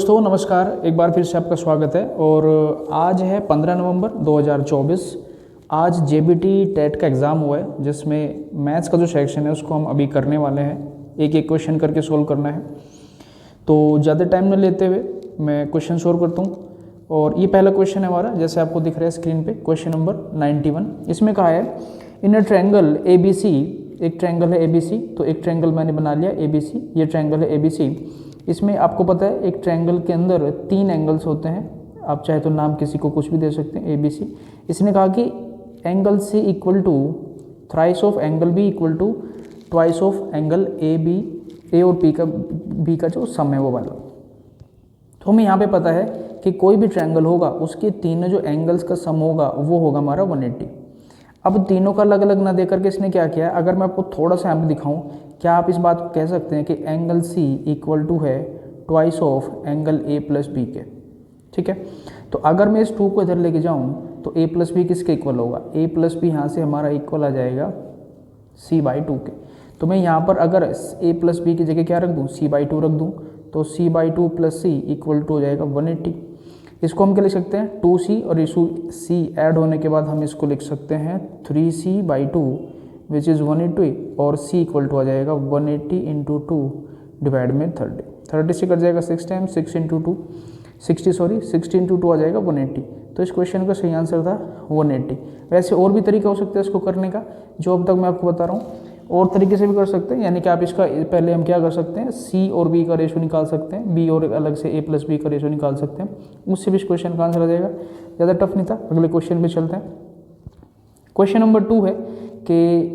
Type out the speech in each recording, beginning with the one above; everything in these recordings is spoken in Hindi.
दोस्तों नमस्कार, एक बार फिर से आपका स्वागत है। और आज है 15 नवंबर 2024। आज जेबीटी टेट का एग्ज़ाम हुआ है, जिसमें मैथ्स का जो सेक्शन है उसको हम अभी करने वाले हैं। एक एक क्वेश्चन करके सोल्व करना है, तो ज़्यादा टाइम न लेते हुए मैं क्वेश्चन सोल्व करता हूँ। और ये पहला क्वेश्चन है हमारा, जैसे आपको दिख रहा है स्क्रीन पे, क्वेश्चन नंबर 91। इसमें कहा है इन अ ट्रायंगल ABC, एक ट्रायंगल है ABC, तो एक ट्रायंगल मैंने बना लिया ABC, ये ट्रायंगल है ABC। इसमें आपको पता है एक ट्रायंगल के अंदर 3 एंगल्स होते हैं। आप चाहे तो नाम किसी को कुछ भी दे सकते हैं, ABC। इसने कहा कि angle C equal to thrice of angle B equal to twice of angle A और B का जो सम है वो वाला। तो हमें यहाँ पे पता है कि कोई भी ट्रायंगल होगा उसके तीनों जो एंगल्स का सम होगा वो होगा हमारा 180। अब तीनों का अलग अलग ना देकर के इसने क्या किया है, अगर मैं आपको थोड़ा सा यहाँ पे दिखाऊं, क्या आप इस बात को कह सकते हैं कि एंगल C इक्वल टू है twice of angle A plus B के। ठीक है, तो अगर मैं इस 2 को इधर लेके जाऊं तो A प्लस बी किसके इक्वल होगा, A प्लस बी यहाँ से हमारा इक्वल आ जाएगा C/2 के। तो मैं यहाँ पर अगर A प्लस बी की जगह क्या रख दूँ, C/2 रख दूँ, तो C/2 plus C equal to हो जाएगा 180। इसको हम क्या लिख सकते हैं, 2C और इस C ऐड होने के बाद हम इसको लिख सकते हैं 3C/2 विच इज़ 180, और C इक्वल टू आ जाएगा 180 इंटू 2 डिवाइड में 30 से कट जाएगा 6 टाइम्स, 6 इंटू 2 60 इंटू 2 आ जाएगा 180। तो इस क्वेश्चन का सही आंसर था 180। वैसे और भी तरीका हो सकता है इसको करने का, जो अब तक मैं आपको बता रहा हूँ। और तरीके से भी कर सकते हैं, यानी कि आप इसका पहले हम क्या कर सकते हैं, C और B का रेशो निकाल सकते हैं, B और अलग से A प्लस B का रेशो निकाल सकते हैं, उससे भी इस क्वेश्चन का आंसर आ जाएगा। ज़्यादा टफ नहीं था। अगले क्वेश्चन पे चलते हैं। क्वेश्चन नंबर 2 है कि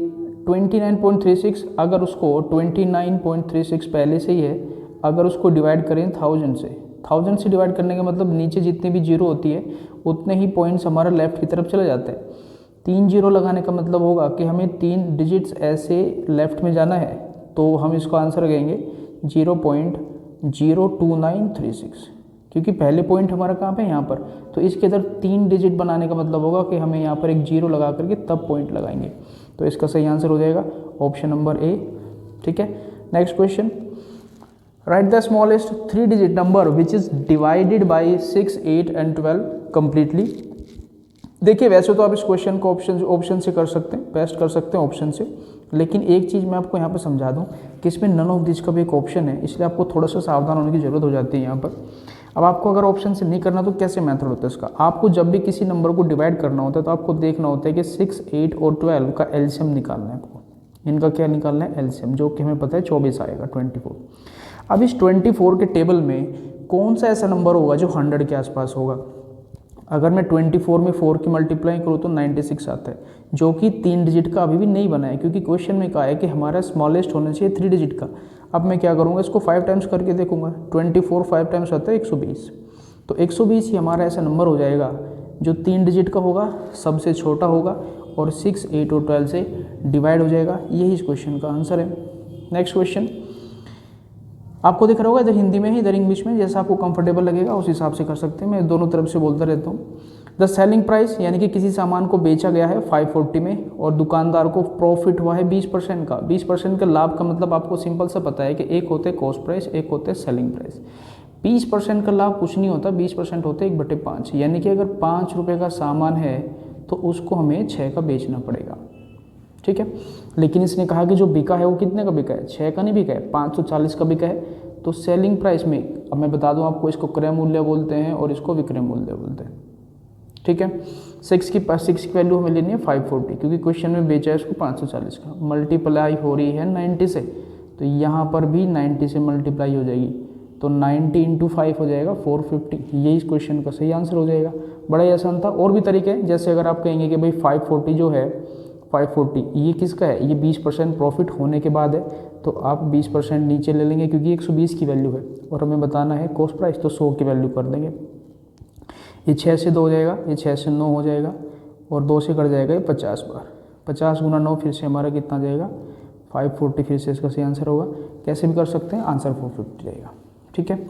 29.36, अगर उसको 29.36 पहले से ही है, अगर उसको डिवाइड करें 1000 से डिवाइड करने का मतलब नीचे जितनी भी जीरो होती है उतने ही पॉइंट्स हमारा लेफ्ट की तरफ चले जाते हैं। 3 जीरो लगाने का मतलब होगा कि हमें 3 डिजिट्स ऐसे लेफ्ट में जाना है, तो हम इसको आंसर कहेंगे 0.02936, क्योंकि पहले पॉइंट हमारा कहाँ पे है, यहाँ पर। तो इसके अंदर 3 डिजिट बनाने का मतलब होगा कि हमें यहाँ पर एक जीरो लगा करके तब पॉइंट लगाएंगे। तो इसका सही आंसर हो जाएगा ऑप्शन नंबर A। ठीक है, next question, right the smallest 3 digit number which is divided by 6, 8 and 12 completely. देखिए, वैसे तो आप इस क्वेश्चन को ऑप्शन से कर सकते हैं, बेस्ट कर सकते हैं ऑप्शन से, लेकिन एक चीज़ मैं आपको यहाँ पर समझा दूँ कि इसमें नन ऑफ दिस का भी एक ऑप्शन है, इसलिए आपको थोड़ा सा सावधान होने की ज़रूरत हो जाती है यहाँ पर। अब आपको अगर ऑप्शन से नहीं करना तो कैसे मेथड होता है इसका, आपको जब भी किसी नंबर को डिवाइड करना होता है तो आपको देखना होता है कि 6, 8 और 12 का एलसीएम निकालना है आपको। इनका क्या निकालना है, एलसीएम, जो कि हमें पता है 24 आएगा, 24। अब इस 24 के टेबल में कौन सा ऐसा नंबर होगा जो 100 के आसपास होगा। अगर मैं 24 में 4 की मल्टीप्लाई करूँ तो 96 आता है, जो कि 3 डिजिट का अभी भी नहीं बना है, क्योंकि क्वेश्चन में कहा है कि हमारा स्मॉलेस्ट होना चाहिए 3 डिजिट का। अब मैं क्या करूँगा, इसको 5 टाइम्स करके देखूंगा। 24 5 टाइम्स आता है 120, तो 120 ही हमारा ऐसा नंबर हो जाएगा जो 3 डिजिट का होगा, सबसे छोटा होगा, और 6, 8 और 12 से डिवाइड हो जाएगा। यही इस क्वेश्चन का आंसर है। नेक्स्ट क्वेश्चन आपको दिख रहा होगा, इधर हिंदी में है, इधर इंग्लिश में, जैसा आपको कंफर्टेबल लगेगा उस हिसाब से कर सकते हैं। मैं दोनों तरफ से बोलता रहता हूँ। द सेलिंग प्राइस, यानी कि किसी सामान को बेचा गया है 540 में और दुकानदार को प्रॉफिट हुआ है 20% का। 20% का लाभ का मतलब आपको सिंपल सा पता है कि एक होते कॉस्ट प्राइस, एक होते सेलिंग प्राइस। 20% का लाभ कुछ नहीं होता, 20% होते 1/5, यानी कि अगर 5 रुपये का सामान है तो उसको हमें 6 का बेचना पड़ेगा। ठीक है, लेकिन इसने कहा कि जो बिका है वो कितने का बिका है, 6 का नहीं बिका है, 540 का बिका है। तो सेलिंग प्राइस में, अब मैं बता दूं आपको, इसको क्रय मूल्य बोलते हैं और इसको विक्रय मूल्य बोलते हैं। ठीक है, 6 की वैल्यू हमें लेनी है 540, क्योंकि क्वेश्चन में बेचा है उसको 540 का। मल्टीप्लाई हो रही है 90 से, तो यहाँ पर भी 90 से मल्टीप्लाई हो जाएगी, तो 90 इंटू 5 हो जाएगा 450। यही इस क्वेश्चन का सही आंसर हो जाएगा। बड़ा ही आसान था। और भी तरीके हैं, जैसे अगर आप कहेंगे कि भाई 540 जो है, 540 ये किसका है, ये 20% प्रॉफिट होने के बाद है, तो आप 20% नीचे ले लेंगे, क्योंकि 120 की वैल्यू है और हमें बताना है कॉस्ट प्राइस, तो 100 की वैल्यू कर देंगे। ये 6 से 2 हो जाएगा, ये 6 से 9 हो जाएगा, और 2 से कट जाएगा ये 50 बार। 50 गुना 9 फिर से हमारा कितना जाएगा, 540, फिर से इसका सही आंसर होगा। कैसे भी कर सकते हैं, आंसर 450 जाएगा। ठीक है,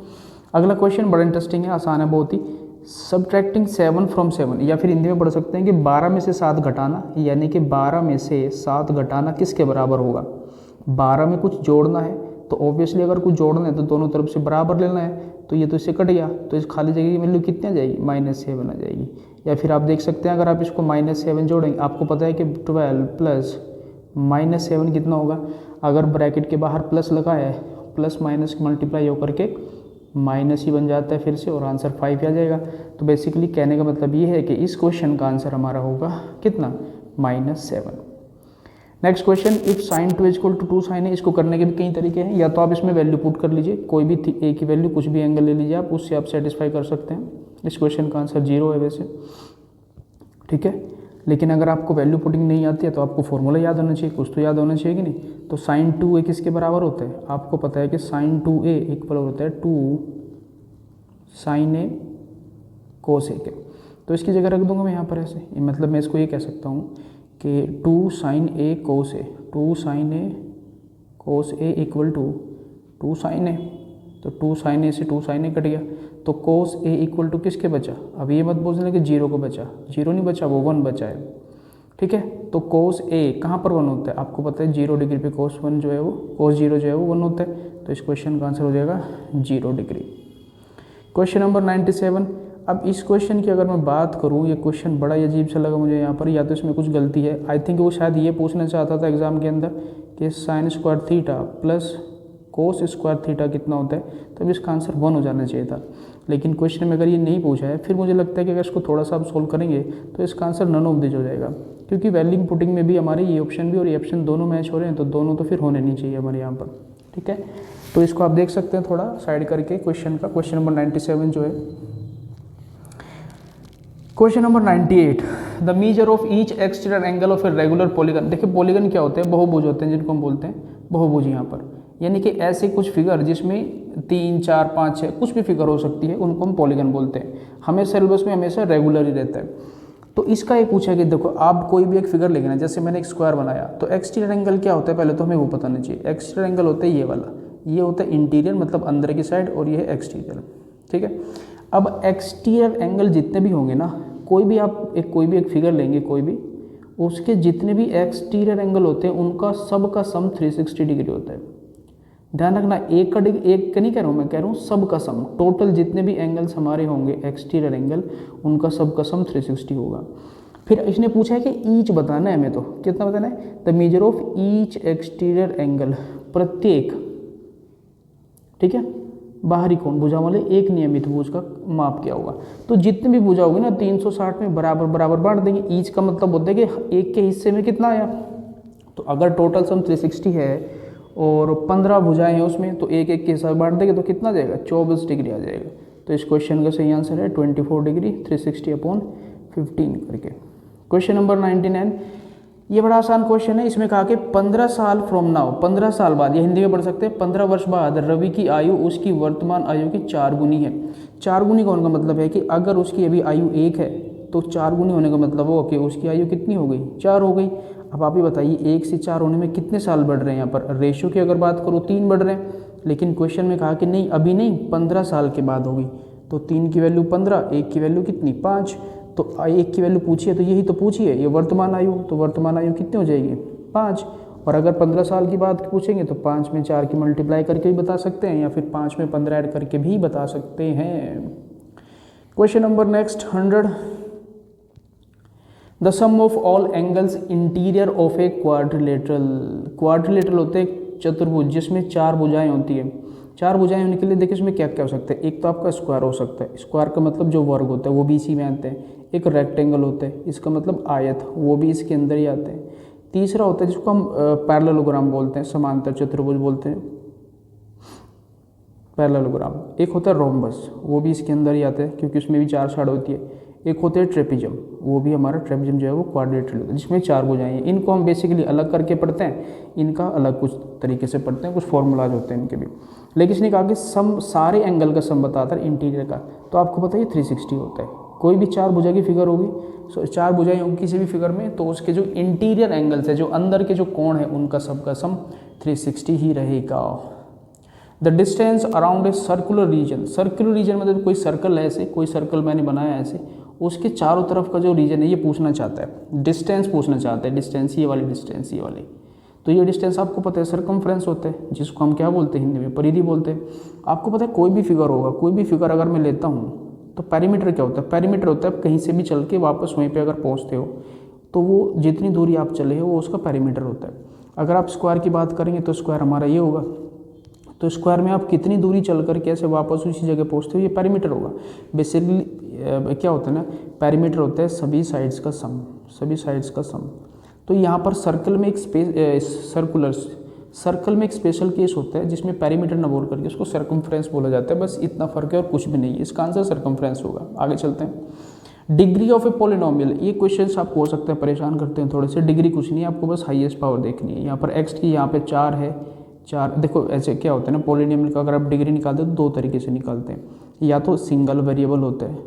अगला क्वेश्चन बड़ा इंटरेस्टिंग है, आसान है बहुत ही। सब्ट्रैक्टिंग 7 फ्रॉम 7, या फिर हिंदी में पढ़ सकते हैं कि 12 में से 7 घटाना, यानी कि 12 में से 7 घटाना किसके बराबर होगा। 12 में कुछ जोड़ना है तो ऑब्वियसली अगर कुछ जोड़ना है तो दोनों तरफ से बराबर लेना है, तो ये तो इससे कट गया, तो इस खाली जगह की वैल्यू कितनी आ जाएगी, -7 आ जाएगी। या फिर आप देख सकते हैं अगर आप इसको -7 जोड़ेंगे, आपको पता है कि 12 प्लस -7 कितना होगा, अगर ब्रैकेट के बाहर प्लस लगा है, प्लस माइनस मल्टीप्लाई होकर के माइनस ही बन जाता है फिर से, और आंसर 5 आ जाएगा। तो बेसिकली कहने का मतलब ये है कि इस क्वेश्चन का आंसर हमारा होगा कितना, -7। Next question, if sin 2 = 2 sin a, इसको करने के भी कई तरीके हैं, या तो आप इसमें वैल्यू पुट कर लीजिए, कोई भी a की वैल्यू कुछ भी एंगल ले लीजिए आप, उससे आप सेटिस्फाई कर सकते हैं। इस क्वेश्चन का आंसर 0 है वैसे, ठीक है। लेकिन अगर आपको वैल्यू पुटिंग नहीं आती है तो आपको फॉर्मूला याद होना चाहिए, कुछ तो याद होना चाहिए कि नहीं। तो sin 2a किसके बराबर होता है, आपको पता है कि sin 2a इक्वल होता है 2 sin a cos a के। तो इसकी जगह रख दूंगा मैं यहाँ पर ऐसे, मतलब मैं इसको ये कह सकता हूँ कि 2 sin a cos a, 2 sin a cos a equal to 2 sin a, तो 2 sin a से 2 sin a कट गया, तो cos a इक्वल टू किसके बचा, अब ये मत बोलने कि 0 को बचा, 0 नहीं बचा, वो 1 बचा है, ठीक है। तो cos a कहाँ पर 1 होता है, आपको पता है 0 डिग्री पे cos 1 जो है वो, cos 0 जो है वो 1 होता है, तो इस क्वेश्चन का आंसर हो जाएगा 0 डिग्री। Question number 97। अब इस क्वेश्चन की अगर मैं बात करूँ, ये क्वेश्चन बड़ा ही अजीब सा लगा मुझे यहाँ पर, या तो इसमें कुछ गलती है, आई थिंक वो शायद ये पूछना चाहता था एग्जाम के अंदर कि sin square theta plus cos square theta कितना होता है, तब इसका आंसर 1 हो जाना चाहिए था। लेकिन क्वेश्चन में अगर ये नहीं पूछा है, फिर मुझे लगता है कि अगर इसको थोड़ा सा आप सोल्व करेंगे तो इसका आंसर नन ऑफ दिस हो जाएगा, क्योंकि वैल्यू पुटिंग में भी हमारे ये ऑप्शन भी और ये ऑप्शन दोनों मैच हो रहे हैं, तो दोनों तो फिर होने नहीं चाहिए हमारे यहाँ पर, ठीक है। तो इसको आप देख सकते हैं थोड़ा साइड करके क्वेश्चन का। क्वेश्चन नंबर 97 जो है, question number 98, the measure of each exterior angle of a regular polygon. देखिए पॉलीगन क्या होते हैं, बहुभुज होते हैं जिनको हम बोलते हैं बहुभुज यहाँ पर, यानी कि ऐसे कुछ फिगर जिसमें 3, 4, 5, 6 कुछ भी फिगर हो सकती है, उनको हम पॉलीगन बोलते हैं। हमें सिलेबस में हमेशा रेगुलर ही रहता है। तो इसका ये पूछा कि देखो आप कोई भी एक फिगर लेंगे ना, जैसे मैंने एक स्क्वायर बनाया, तो एक्सटीरियर एंगल क्या होता है पहले तो हमें वो पता नहीं चाहिए। एक्सटीरियर एंगल होता है ये वाला, ये होता है इंटीरियर मतलब अंदर की साइड, और ये है एक्सटीरियर, ठीक है। अब एक्सटीरियर एंगल जितने भी होंगे ना, कोई भी आप कोई भी एक फिगर लेंगे कोई भी, उसके जितने भी एक्सटीरियर एंगल होते हैं उनका सब का सम 360 डिग्री होता है। ध्यान रखना, एक का नहीं कह रहा हूँ, मैं कह रहा हूँ सब का सम, टोटल जितने भी एंगल्स हमारे होंगे एक्सटीरियर एंगल, उनका सब का सम 360 होगा। फिर इसने पूछा है कि ईच बताना है हमें, तो कितना बताना है, the measure of each exterior angle, प्रत्येक, ठीक है, बाहरी कोण भुजा वाले एक नियमित भुज का माप क्या होगा। तो जितने भी भुजा होगी ना 360 में बराबर बराबर बांट देंगे। ईच का मतलब होता है कि एक के हिस्से में कितना आया, तो अगर टोटल सम 360 है और 15 भुजाएं हैं उसमें, तो एक एक के हिसाब बांट देंगे तो कितना जाएगा, 24 डिग्री आ जाएगा। तो इस क्वेश्चन का सही आंसर है 24 डिग्री 360/15 करके। क्वेश्चन नंबर 99, ये बड़ा आसान क्वेश्चन है। इसमें कहा कि 15 साल फ्रॉम नाउ, 15 साल बाद, ये हिंदी में पढ़ सकते हैं, 15 वर्ष बाद रवि की आयु उसकी वर्तमान आयु की 4 गुनी है। 4 गुनी का होने का मतलब है कि अगर उसकी अभी आयु 1 है तो 4 गुनी होने का मतलब हो कि उसकी आयु कितनी हो गई, 4 हो गई। अब आप ही बताइए 1 से 4 होने में कितने साल बढ़ रहे हैं। यहाँ पर रेशियो की अगर बात करूँ 3 बढ़ रहे हैं, लेकिन क्वेश्चन में कहा कि नहीं अभी नहीं 15 साल के बाद होगी। तो 3 की वैल्यू 15, 1 की वैल्यू कितनी 5, तो 1 की वैल्यू पूछिए तो यही तो पूछिए, ये वर्तमान आयु, तो वर्तमान आयु कितनी हो जाएगी 5। और अगर 15 साल की बात पूछेंगे तो 5 में 4 की मल्टीप्लाई करके भी बता सकते हैं, या फिर 5 में 15 ऐड करके भी बता सकते हैं। Question number next 100, the sum of all angles interior of a quadrilateral. Quadrilateral होते हैं चतुर्भुज जिसमें 4 भुजाएं होती है। 4 भुजाएं होने के लिए देखिए इसमें क्या क्या हो सकता है। एक तो आपका स्क्वायर हो सकता है, स्क्वायर का मतलब जो वर्ग होता है वो भी इसी में आते हैं। एक रेक्टेंगल होता है, इसका मतलब आयत, वो भी इसके अंदर ही आते हैं। तीसरा होता है जिसको हम पैरेललोग्राम बोलते हैं, समांतर चतुर्भुज बोलते हैं, पैरेललोग्राम। एक होता है रोम्बस, वो भी इसके अंदर ही आता है क्योंकि उसमें भी 4 साइड होती है। एक होता है ट्रेपिजम, वो भी हमारा ट्रेपिजम जो है वो क्वाड्रिलेटरल होता है जिसमें 4 भुजाएं हैं। इनको हम बेसिकली अलग करके पढ़ते हैं, इनका अलग कुछ तरीके से पढ़ते हैं, कुछ फॉर्मूलाज होते हैं इनके भी। लेकिन इसने कहा कि सम सारे एंगल का सम बताता है इंटीरियर का, तो आपको पता है 360 होता है। कोई भी 4 भुजा की फिगर होगी, 4 भुजाएं होंगी किसी भी फिगर में, तो उसके जो इंटीरियर एंगल्स है, जो अंदर के जो कोण है, उनका सबका सम 360 ही रहेगा। The distance around a circular region, circular region मतलब कोई सर्कल है, ऐसे कोई सर्कल मैंने बनाया है ऐसे, उसके चारों तरफ का जो रीजन है ये पूछना चाहता है, डिस्टेंस पूछना चाहता है, डिस्टेंस ये वाली, डिस्टेंस ये वाली। तो ये डिस्टेंस आपको पता है सर्कमफ्रेंस होता है, जिसको हम क्या बोलते हैं हिंदी में, परिधि बोलते हैं। आपको पता है कोई भी फिगर होगा, कोई भी फिगर अगर मैं लेता हूँ तो पेरीमीटर क्या होता है, पेरीमीटर होता है कहीं से भी चल के वापस वहीं पे अगर पहुँचते हो तो वो जितनी दूरी आप चले हो वो उसका पेरीमीटर होता है। अगर आप स्क्वायर की बात करेंगे तो स्क्वायर हमारा ये होगा, तो स्क्वायर में आप कितनी दूरी चल कर कैसे वापस उसी जगह पहुँचते हो, ये पेरीमीटर होगा। बेसिकली क्या होता है ना, पेरीमीटर होता है सभी साइड्स का सम, सभी साइड्स का सम। तो यहाँ पर सर्कल में एक सर्कल में एक स्पेशल केस होता है जिसमें पेरीमीटर न बोल करके उसको सर्कमफ्रेंस बोला जाता है। बस इतना फर्क है और कुछ भी नहीं है, इसका आंसर सर्कमफ्रेंस होगा। आगे चलते हैं। डिग्री ऑफ ए पॉलिनोमियल, ये क्वेश्चन आपको हो सकता है परेशान करते हैं थोड़े से। डिग्री कुछ नहीं है, आपको बस हाईएस्ट पावर देखनी है। यहाँ पर एक्स की यहाँ पे 4 है, 4 देखो ऐसे क्या होता है ना, पॉलिनोमियल का अगर आप डिग्री निकालते हो तो दो तरीके से निकालते हैं, या तो सिंगल वेरिएबल होता है,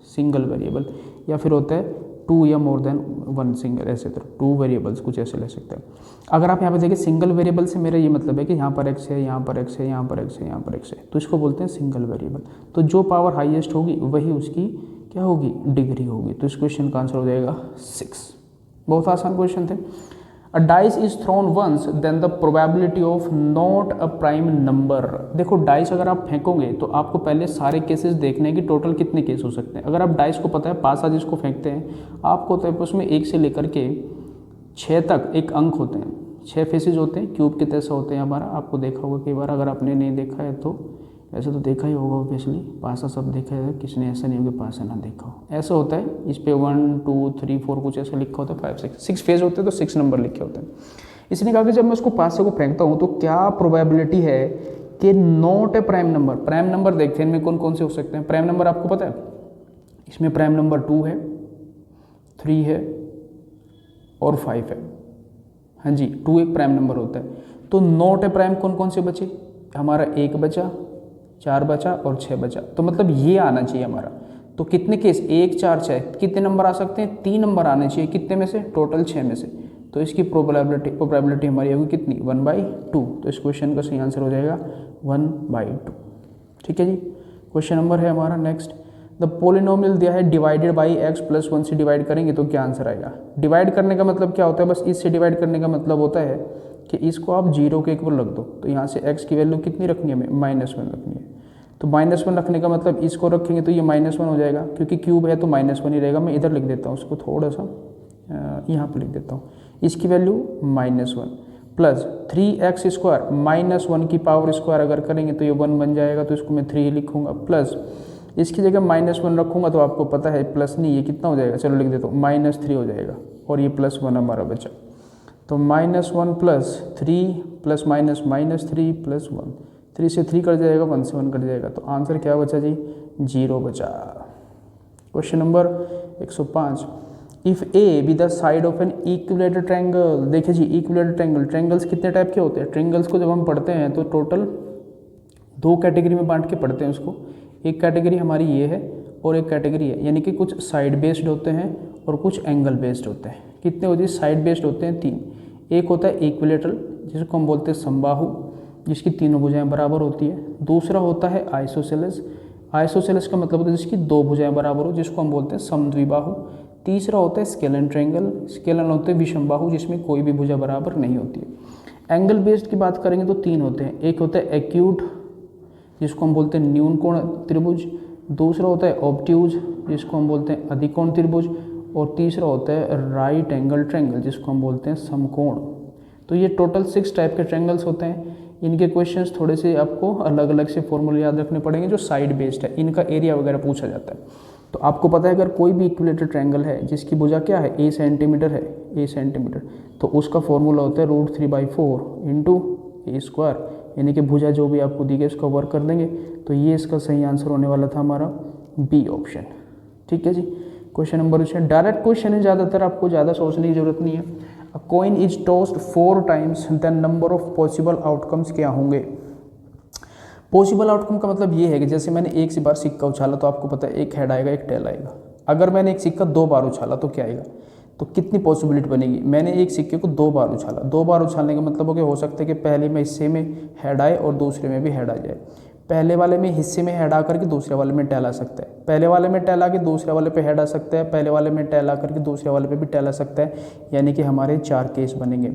सिंगल वेरिएबल, या फिर होता है 2 या मोर देन 1 सिंगल, ऐसे तो 2 वेरिएबल्स कुछ ऐसे ले सकते हैं। अगर आप यहाँ पे देखिए सिंगल वेरिएबल से मेरा ये मतलब है कि यहाँ पर x है, यहाँ पर x है, यहाँ पर x है, यहाँ पर x है, तो इसको बोलते हैं सिंगल वेरिएबल। तो जो पावर हाईएस्ट होगी वही उसकी क्या होगी, डिग्री होगी। तो इस क्वेश्चन का आंसर हो जाएगा 6। बहुत आसान क्वेश्चन थे। A dice is thrown once then the probability of not a prime number. देखो डाइस अगर आप फेंकोगे तो आपको पहले सारे केसेस देखने हैं कि टोटल कितने केस हो सकते हैं। अगर आप डाइस को पता है 5 जिसको फेंकते हैं, आपको होता है उसमें 1 से लेकर के 6 तक एक अंक होते हैं, 6 फेसेस होते हैं, क्यूब के जैसा होते हैं हमारा। आपको देखा होगा कई बार, अगर आपने नहीं देखा है तो ऐसे तो देखा ही होगा ऑब्वियसली, पासा सब देखा है, किसने ऐसा नहीं होगा पासा ना देखा हो। ऐसा होता है, इस पे 1 2 3 4 कुछ ऐसा लिखा होता है, 5 6 फेज होते हैं तो 6 नंबर लिखे होते हैं। इसने कहा कि जब मैं उसको पासे को फेंकता हूँ तो क्या प्रोबेबिलिटी है कि not a prime number. Prime number देखते हैं इनमें कौन कौन से हो सकते हैं। प्राइम नंबर आपको पता है, इसमें प्राइम नंबर 2 है, 3 है और 5 है। हाँ जी, 2 एक प्राइम नंबर होता है। तो नॉट ए प्राइम कौन कौन से बचे, हमारा 1 बचा, 4 बचा और 6 बचा। तो मतलब ये आना चाहिए हमारा। तो कितने केस, 1 4 6 कितने नंबर आ सकते हैं, 3 नंबर आने चाहिए। कितने में से, टोटल 6 में से। तो इसकी प्रोबेबिलिटी हमारी होगी कितनी, 1/2। तो इस क्वेश्चन का सही आंसर हो जाएगा 1/2। ठीक है जी। क्वेश्चन नंबर है हमारा नेक्स्ट। द पोलिनोमियल दिया है डिवाइडेड बाई x + 1 से डिवाइड करेंगे तो क्या आंसर आएगा। डिवाइड करने का मतलब क्या होता है, बस इससे डिवाइड करने का मतलब होता है कि इसको आप 0 के इक्वल रख दो। तो यहाँ से x की वैल्यू कितनी रखनी है, हमें -1 रखनी है। तो -1 रखने का मतलब इसको रखेंगे तो ये -1 हो जाएगा, क्योंकि क्यूब है तो -1 ही रहेगा। मैं इधर लिख देता हूँ उसको, थोड़ा सा यहाँ पर लिख देता हूँ। इसकी वैल्यू -1 प्लस 3x² -1 की पावर स्क्वायर अगर करेंगे तो ये 1 बन जाएगा, तो इसको मैं 3 लिखूँगा। प्लस इसकी जगह -1 रखूँगा तो आपको पता है प्लस नहीं, ये कितना हो जाएगा, चलो लिख देता हूँ, -3 हो जाएगा। और ये +1 हमारा बचा। तो -1 प्लस 3 प्लस माइनस -3 प्लस 1, 3 से 3 कट जाएगा, 1 से 1 कट जाएगा। तो आंसर क्या बचा जी, 0 बचा। Question number 105। If A be the side of an equilateral triangle. देखिए जी, इक्विलेटरल ट्रायंगल, ट्रायंगल्स कितने टाइप के होते हैं। ट्रायंगल्स को जब हम पढ़ते हैं तो टोटल 2 कैटेगरी में बांट के पढ़ते हैं उसको। एक कैटेगरी हमारी ये है और एक कैटेगरी है, यानी कि कुछ साइड बेस्ड होते हैं और कुछ एंगल बेस्ड होते हैं। कितने होते हैं, साइड बेस्ड होते हैं 3। एक होता है इक्विलेटरल, जिसको हम बोलते हैं समबाहु, जिसकी तीनों भुजाएं बराबर होती है। दूसरा होता है आइसोसेलेस, आइसोसेलेस का मतलब होता है जिसकी 2 भुजाएं बराबर हो, जिसको हम बोलते हैं समद्विबाहु। तीसरा होता है स्केलन ट्रायंगल, स्केलन होते हैं विषमबाहु, जिसमें कोई भी भुजा बराबर नहीं होती है। एंगल बेस्ड की बात करेंगे तो 3 होते हैं। एक होता है एक्यूट, जिसको हम बोलते हैं न्यून कोण त्रिभुज। दूसरा होता है ऑब्ट्यूज, जिसको हम बोलते हैं अधिकोण त्रिभुज। और तीसरा होता है राइट एंगल ट्रायंगल, जिसको हम बोलते हैं समकोण। तो ये टोटल 6 टाइप के ट्रायंगल्स होते हैं। इनके क्वेश्चंस थोड़े से आपको अलग अलग से फॉर्मूले याद रखने पड़ेंगे जो साइड बेस्ड है, इनका एरिया वगैरह पूछा जाता है। तो आपको पता है अगर कोई भी इक्विलेटरल ट्रायंगल है जिसकी भुजा क्या है, a सेंटीमीटर है, a सेंटीमीटर, तो उसका फॉर्मूला होता है √3/4 × a², यानी कि भुजा जो भी आपको दी गई उसका वर्क कर देंगे। तो ये इसका सही आंसर होने वाला था हमारा बी ऑप्शन। ठीक है जी। क्वेश्चन नंबर 6 डायरेक्ट क्वेश्चन है, ज़्यादातर आपको ज़्यादा सोचने की जरूरत नहीं है। A coin is tossed 4 times the number of possible outcomes क्या होंगे। पॉसिबल आउटकम का मतलब ये है कि जैसे मैंने एक से बार सिक्का उछाला तो आपको पता है एक हेड आएगा एक टेल आएगा। अगर मैंने एक सिक्का 2 बार उछाला तो क्या आएगा, तो कितनी पॉसिबिलिटी बनेगी। मैंने एक सिक्के को 2 बार उछाला, 2 बार उछालने का मतलब हो सकता है कि पहले में हिस्से में हेड आए और दूसरे में भी हेड आ जाए। पहले वाले में हिस्से में हेड आकर के दूसरे वाले में टहला सकता है, पहले वाले में टहला के दूसरे वाले पे हेड आ सकता है, पहले वाले में टहला करके दूसरे वाले पे भी टहला सकता है, यानी कि हमारे 4 केस बनेंगे।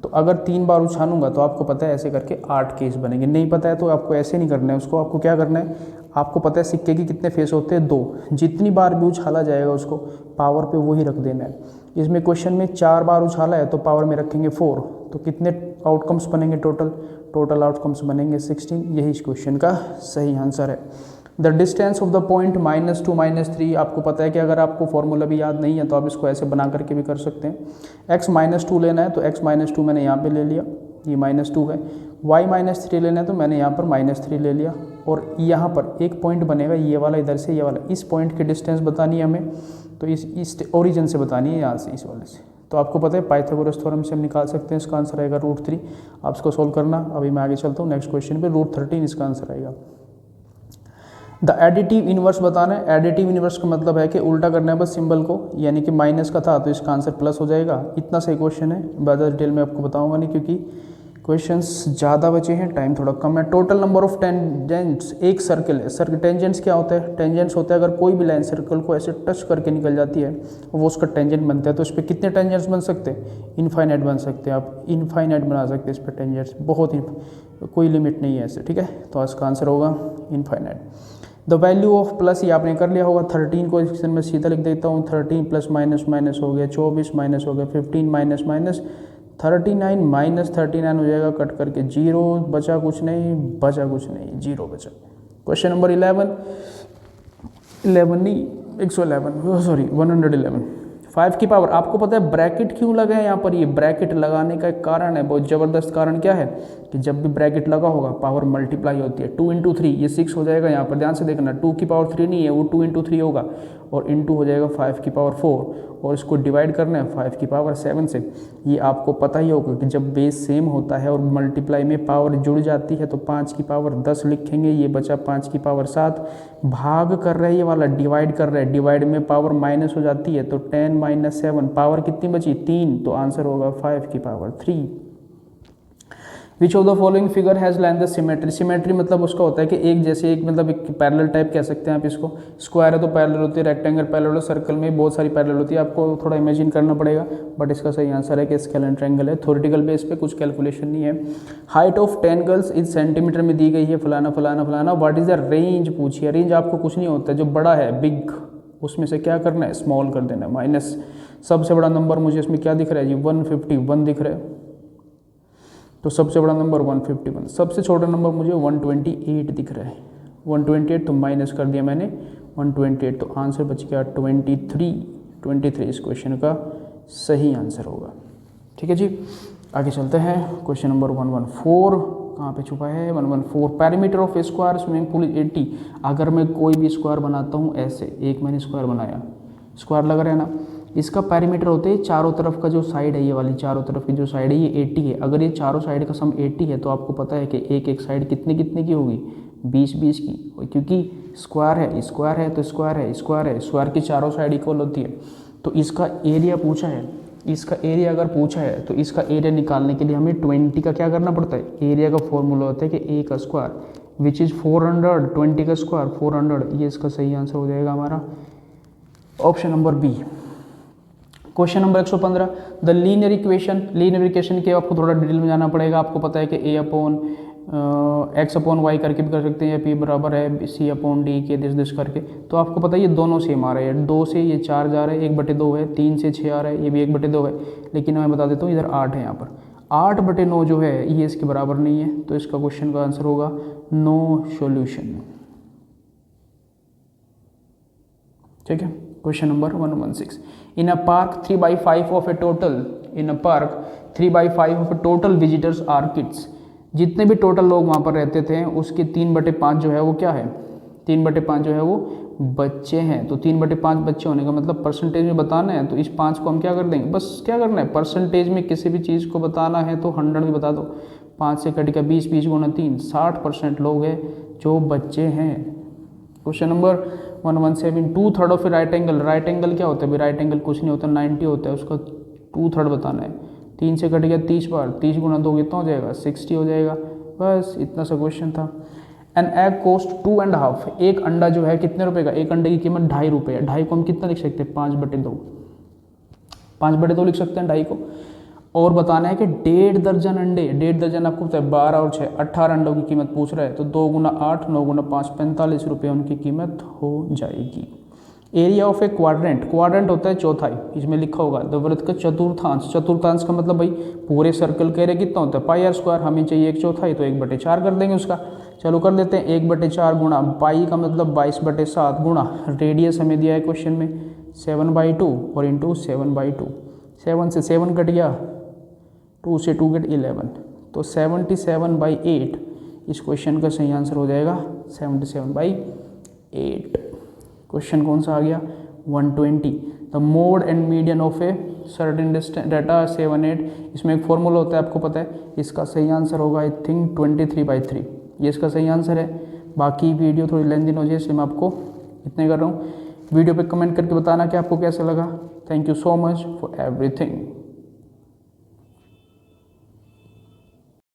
तो अगर 3 बार उछालूंगा तो आपको पता है ऐसे करके 8 केस बनेंगे। नहीं पता है तो आपको ऐसे नहीं करना है, उसको आपको क्या करना है, आपको पता है सिक्के के कितने फेस होते हैं, 2। जितनी बार भी उछाला जाएगा उसको पावर पे वही रख देना है। इसमें क्वेश्चन में 4 बार उछाला है तो पावर में रखेंगे 4, तो कितने आउटकम्स बनेंगे टोटल आउटकम्स बनेंगे 16। यही इस क्वेश्चन का सही आंसर है। The distance of the point -2 -3, आपको पता है कि अगर आपको फॉर्मूला भी याद नहीं है तो आप इसको ऐसे बना करके भी कर सकते हैं। x -2 लेना है तो x -2 मैंने यहाँ पे ले लिया, ये -2 है। y -3 लेना है तो मैंने यहाँ पर -3 ले लिया, और यहाँ पर एक पॉइंट बनेगा ये वाला, इधर से ये वाला, इस पॉइंट की डिस्टेंस बतानी है हमें, तो इस ओरिजिन से बतानी है, यहाँ से इस वाले से। तो आपको पता है पाइथागोरस थ्योरम से हम निकाल सकते हैं, इसका आंसर आएगा √3। आप इसको सोल्व करना। अभी मैं आगे चलता हूँ नेक्स्ट क्वेश्चन पे, √13 इसका आंसर आएगा। द एडिटिव इनवर्स बताना है। एडिटिव इनवर्स का मतलब है कि उल्टा करना है बस सिंबल को, यानी कि माइनस का था तो इसका आंसर प्लस हो जाएगा। इतना सही क्वेश्चन है, ज़्यादा डिटेल में आपको बताऊंगा नहीं क्योंकि क्वेश्चंस ज़्यादा बचे हैं, टाइम थोड़ा कम है। टोटल नंबर ऑफ टेंजेंट्स, एक सर्कल है, टेंजेंट्स क्या होता है, टेंजेंट्स होता है अगर कोई भी लाइन सर्कल को ऐसे टच करके निकल जाती है वो उसका टेंजेंट बनता है। तो इस पर कितने टेंजेंट्स बन सकते हैं, इनफाइनाइट बन सकते हैं, आप इनफाइनाइट बना सकते हैं इस पर टेंजेंट्स, बहुत ही कोई लिमिट नहीं है ऐसे, ठीक है। तो इसका आंसर होगा infinite. The value of plus, ये आपने कर लिया होगा, 13 को इस में सीधा लिख देता हूँ, 13 प्लस माइनस माइनस हो गया 24, माइनस हो गया 15, माइनस माइनस 39, माइनस 39 हो जाएगा, कट करके 0 बचा, कुछ नहीं बचा, कुछ नहीं, 0 बचा। क्वेश्चन नंबर 11 नहीं 111, सॉरी 111, 5 की पावर। आपको पता है ब्रैकेट क्यों लगा है यहाँ पर, ये ब्रैकेट लगाने का एक कारण है, बहुत ज़बरदस्त कारण क्या है कि जब भी ब्रैकेट लगा होगा पावर मल्टीप्लाई होती है। 2 × 3 ये 6 हो जाएगा, यहाँ पर ध्यान से देखना, 2 की पावर 3 नहीं है, वो 2 × 3 होगा, और इनटू हो जाएगा 5 की पावर 4, और इसको डिवाइड करना है 5 की पावर 7 से। ये आपको पता ही होगा कि जब बेस सेम होता है और मल्टीप्लाई में पावर जुड़ जाती है तो 5 की पावर 10 लिखेंगे, ये बचा 5 की पावर 7, भाग कर रहा है ये वाला, डिवाइड कर रहा है, डिवाइड में पावर माइनस हो जाती है तो 10 - 7, पावर कितनी बची 3, तो आंसर होगा 5 की power 3। Which of the following figure has line the symmetry. Symmetry मतलब उसका होता है कि एक जैसे, एक मतलब एक पैरेलल टाइप कह सकते हैं आप इसको। स्क्वायर है तो पैरेलल होती है, रेक्टेंगल पैरेलल हो, सर्कल में बहुत सारी पैरेलल होती है, आपको थोड़ा इमेजिन करना पड़ेगा, बट इसका सही आंसर है कि स्केल एंड ट्रायंगल है। थ्योरेटिकल बेस पे कुछ कैलकुलेशन नहीं है। हाइट ऑफ 10 गर्ल्स इस सेंटीमीटर में दी गई है, फलाना फलाना फलाना। व्हाट इज़ द रेंज पूछी है। रेंज आपको कुछ नहीं होता, जो बड़ा है बिग, उसमें से क्या करना है, स्मॉल कर देना है, माइनस। सबसे बड़ा नंबर मुझे इसमें क्या दिख रहा है जी, 151 दिख रहा है, तो सबसे बड़ा नंबर 151। सबसे छोटा नंबर मुझे 128 दिख रहा है, 128, तो माइनस कर दिया मैंने 128, तो आंसर बच गया 23 इस क्वेश्चन का सही आंसर होगा। ठीक है जी, आगे चलते हैं। क्वेश्चन नंबर 114 कहाँ पे छुपा है, 114। Perimeter of square swimming pool 80। अगर मैं कोई भी स्क्वायर बनाता हूँ ऐसे, एक मैंने स्क्वायर बनाया, स्क्वायर लग रहा है ना, इसका पैरीमीटर होते हैं चारों तरफ का जो साइड है, ये वाली चारों तरफ की जो साइड है ये 80 है। अगर ये चारों साइड का सम 80 है तो आपको पता है कि एक एक साइड कितने कितने की होगी, 20-20 की, क्योंकि स्क्वायर है, स्क्वायर है तो स्क्वायर है, स्क्वायर है, स्क्वायर की चारों साइड इक्वल होती है। तो इसका एरिया पूछा है, इसका एरिया अगर पूछा है तो इसका एरिया निकालने के लिए हमें 20 का क्या करना पड़ता है, एरिया का फॉर्मूला होता है कि ए का स्क्वायर विच इज़ 400, 20 का स्क्वायर 400, ये इसका सही आंसर हो जाएगा हमारा option number B. Question number 115, the linear equation. Linear equation के आपको थोड़ा डिटेल में जाना पड़ेगा। आपको पता है कि x/y करके भी कर सकते हैं, या p बराबर है c/d के दिस करके। तो आपको पता है ये दोनों सेम आ रहे हैं, 2 से ये 4 जा रहा है, 1/2 है, 3 से 6 आ रहा है, ये भी 1/2 है, लेकिन मैं बता देता हूँ इधर 8 है, यहाँ पर 8/9 जो है ये इसके बराबर नहीं है, तो इसका क्वेश्चन का आंसर होगा नो सॉल्यूशन। ठीक है, question number 116, in a park 3/5 of a total, in a park 3/5 of a total visitors are kids. जितने भी टोटल लोग वहाँ पर रहते थे उसके 3/5 जो है वो क्या है, 3/5 जो है वो बच्चे हैं। तो 3/5 बच्चे होने का मतलब परसेंटेज में बताना है, तो इस 5 को हम क्या कर देंगे, बस क्या करना है, परसेंटेज में किसी भी चीज़ को बताना है तो 100 में बता दो, 5 से कट गया 20, 20 × 3, 60% लोग हैं जो बच्चे हैं। Question number 117, 2/3 of A right angle. Right angle क्या होता है, भाई राइट एंगल कुछ नहीं होता, 90 होता है, उसका 2/3 बताना है। 3 से कट गया 30 बार, 30 × 2 कितना हो जाएगा, 60 हो जाएगा। बस इतना सा क्वेश्चन था। एन एग कोस्ट 2.5, एक अंडा जो है कितने रुपए का, एक अंडे की कीमत 2.5 रुपये है। 2.5 को हम कितना लिख सकते हैं, 5/2, 5/2 लिख सकते हैं 2.5 को। और बताना है कि 1.5 दर्जन अंडे, 1.5 दर्जन आपको पता है 12 और 6 18 अंडों की कीमत पूछ रहा है, तो 2 गुना 8 9 गुना 5 45 रुपये उनकी कीमत हो जाएगी। Area of A quadrant, quadrant होता है चौथाई, इसमें लिखा होगा द वृत्त का चतुर्थांश, चतुर्थांश का मतलब भाई पूरे सर्कल का एरिया कितना होता है πr², हमें चाहिए 1/4 तो 1/4 कर देंगे उसका। चलो कर देते हैं 1/4 गुणा पाई का मतलब 22/7 गुणा रेडियस हमें दिया है क्वेश्चन में 7/2 और इंटू 7/2, 7 से 7 कट गया, 2 से 2 कट 11, तो 77/8 इस क्वेश्चन का सही आंसर हो जाएगा 77/8। क्वेश्चन कौन सा आ गया 120, the mode and median of a certain data 7 8, इसमें एक फॉर्मूला होता है आपको पता है, इसका सही आंसर होगा आई थिंक 23/3, ये इसका सही आंसर है। बाकी वीडियो थोड़ी लेंथी हो जाए इसलिए मैं आपको इतने कर रहा हूँ। वीडियो पे कमेंट करके बताना कि आपको कैसा लगा। Thank you so much for everything.